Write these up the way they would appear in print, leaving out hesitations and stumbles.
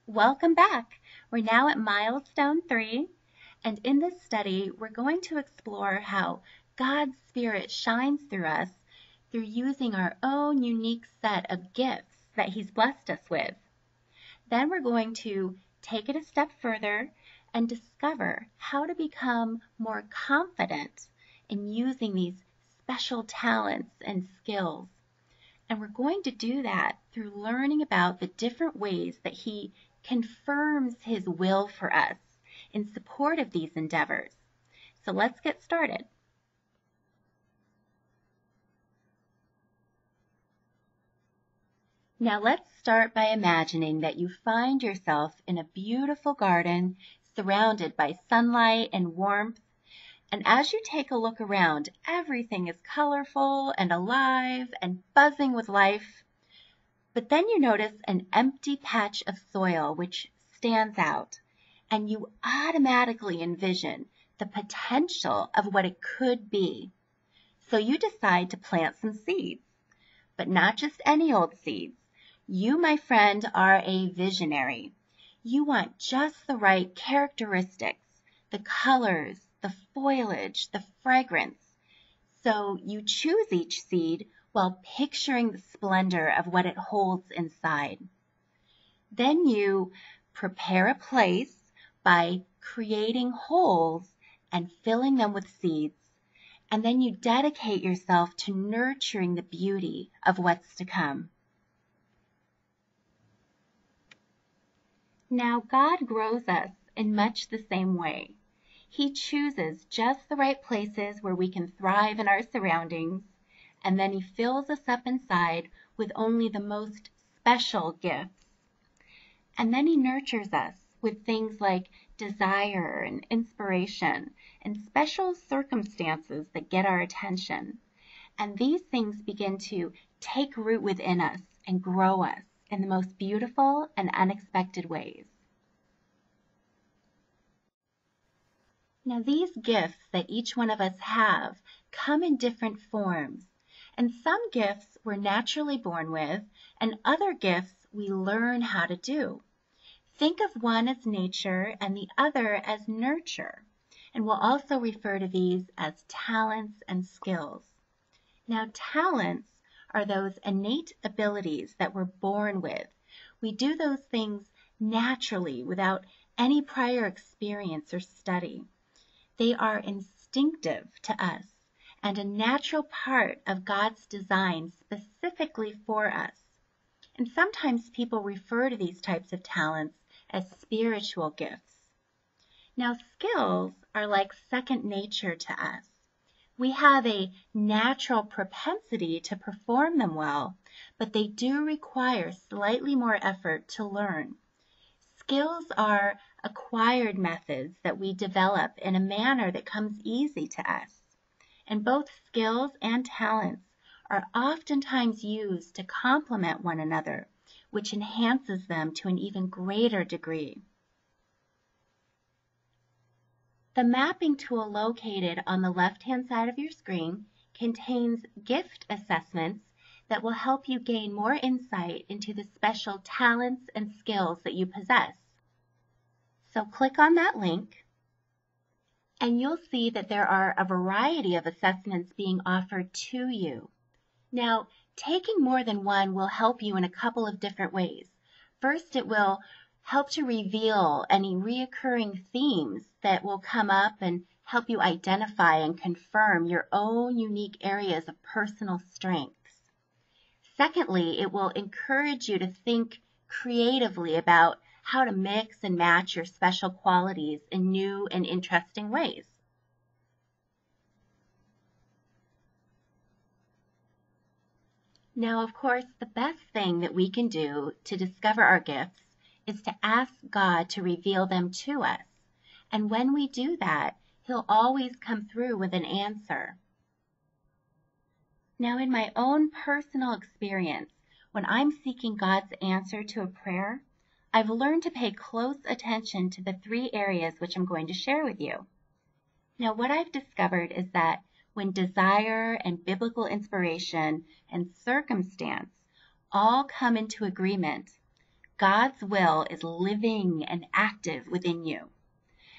Welcome back. We're now at Milestone 3, and in this study, we're going to explore how God's Spirit shines through us through using our own unique set of gifts that He's blessed us with. Then we're going to take it a step further and discover how to become more confident in using these special talents and skills. And we're going to do that through learning about the different ways that He confirms His will for us in support of these endeavors. So let's get started. Now let's start by imagining that you find yourself in a beautiful garden surrounded by sunlight and warmth. And as you take a look around, everything is colorful and alive and buzzing with life. But then you notice an empty patch of soil which stands out, and you automatically envision the potential of what it could be. So you decide to plant some seeds, but not just any old seeds. You, my friend, are a visionary. You want just the right characteristics, the colors, the foliage, the fragrance. So you choose each seed while picturing the splendor of what it holds inside. Then you prepare a place by creating holes and filling them with seeds. And then you dedicate yourself to nurturing the beauty of what's to come. Now God grows us in much the same way. He chooses just the right places where we can thrive in our surroundings, and then He fills us up inside with only the most special gifts. And then He nurtures us with things like desire and inspiration and special circumstances that get our attention. And these things begin to take root within us and grow us in the most beautiful and unexpected ways. Now these gifts that each one of us have come in different forms. And some gifts we're naturally born with, and other gifts we learn how to do. Think of one as nature and the other as nurture. And we'll also refer to these as talents and skills. Now, talents are those innate abilities that we're born with. We do those things naturally without any prior experience or study. They are instinctive to us and a natural part of God's design specifically for us. And sometimes people refer to these types of talents as spiritual gifts. Now, skills are like second nature to us. We have a natural propensity to perform them well, but they do require slightly more effort to learn. Skills are acquired methods that we develop in a manner that comes easy to us. And both skills and talents are oftentimes used to complement one another, which enhances them to an even greater degree. The mapping tool located on the left-hand side of your screen contains gift assessments that will help you gain more insight into the special talents and skills that you possess. So click on that link, and you'll see that there are a variety of assessments being offered to you. Now, taking more than one will help you in a couple of different ways. First, it will help to reveal any reoccurring themes that will come up and help you identify and confirm your own unique areas of personal strengths. Secondly, it will encourage you to think creatively about how to mix and match your special qualities in new and interesting ways. Now, of course, the best thing that we can do to discover our gifts is to ask God to reveal them to us. And when we do that, He'll always come through with an answer. Now, in my own personal experience, when I'm seeking God's answer to a prayer, I've learned to pay close attention to the three areas which I'm going to share with you. Now, what I've discovered is that when desire and biblical inspiration and circumstance all come into agreement, God's will is living and active within you.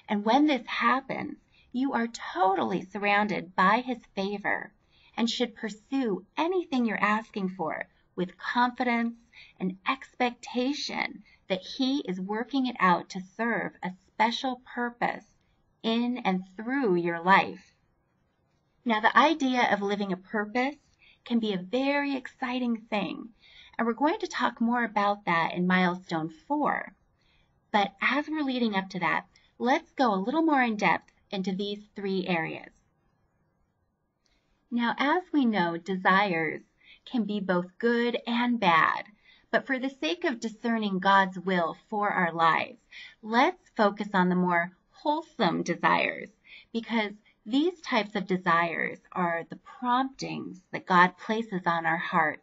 And when this happens, you are totally surrounded by His favor and should pursue anything you're asking for with confidence and expectation that He is working it out to serve a special purpose in and through your life. Now, the idea of living a purpose can be a very exciting thing, and we're going to talk more about that in Milestone 4. But as we're leading up to that, let's go a little more in depth into these 3 areas. Now, as we know, desires can be both good and bad, but for the sake of discerning God's will for our lives, let's focus on the more wholesome desires, because these types of desires are the promptings that God places on our hearts.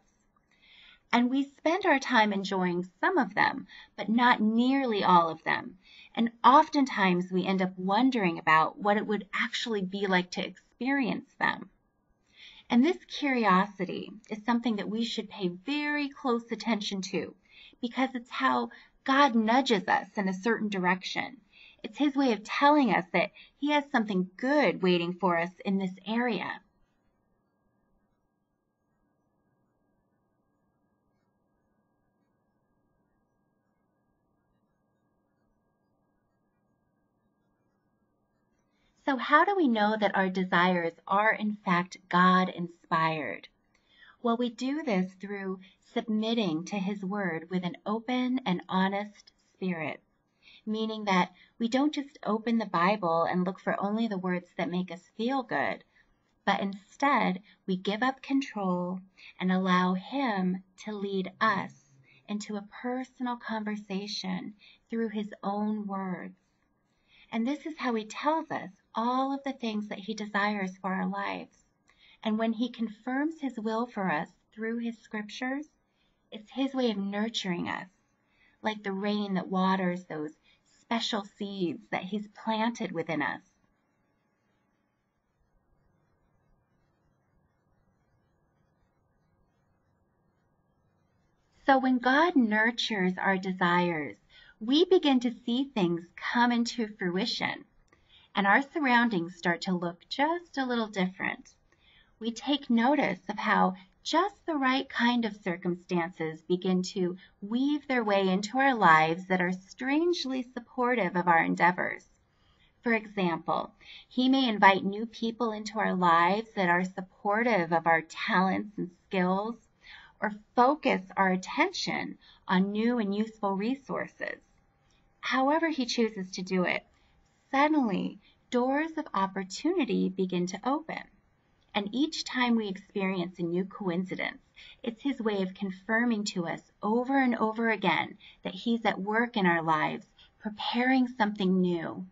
And we spend our time enjoying some of them, but not nearly all of them. And oftentimes we end up wondering about what it would actually be like to experience them. And this curiosity is something that we should pay very close attention to, because it's how God nudges us in a certain direction. It's His way of telling us that He has something good waiting for us in this area. So how do we know that our desires are in fact God-inspired? Well, we do this through submitting to His Word with an open and honest spirit, meaning that we don't just open the Bible and look for only the words that make us feel good, but instead we give up control and allow Him to lead us into a personal conversation through His own words. And this is how He tells us all of the things that He desires for our lives. And when He confirms His will for us through His scriptures, it's His way of nurturing us, like the rain that waters those special seeds that He's planted within us. So when God nurtures our desires, we begin to see things come into fruition, and our surroundings start to look just a little different. We take notice of how just the right kind of circumstances begin to weave their way into our lives that are strangely supportive of our endeavors. For example, He may invite new people into our lives that are supportive of our talents and skills, or focus our attention on new and useful resources. However He chooses to do it, suddenly doors of opportunity begin to open. And each time we experience a new coincidence, it's His way of confirming to us over and over again that He's at work in our lives, preparing something new.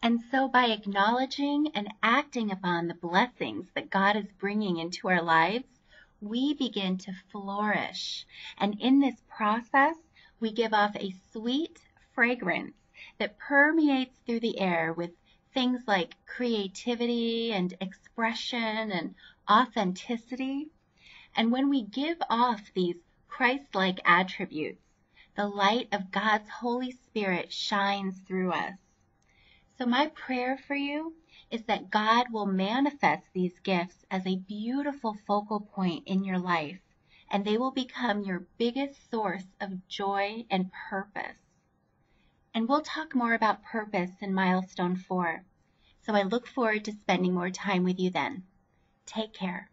And so by acknowledging and acting upon the blessings that God is bringing into our lives, we begin to flourish. And in this process, we give off a sweet fragrance that permeates through the air with things like creativity and expression and authenticity. And when we give off these Christ-like attributes, the light of God's Holy Spirit shines through us. So my prayer for you is that God will manifest these gifts as a beautiful focal point in your life, and they will become your biggest source of joy and purpose. And we'll talk more about purpose in Milestone 4. So I look forward to spending more time with you then. Take care.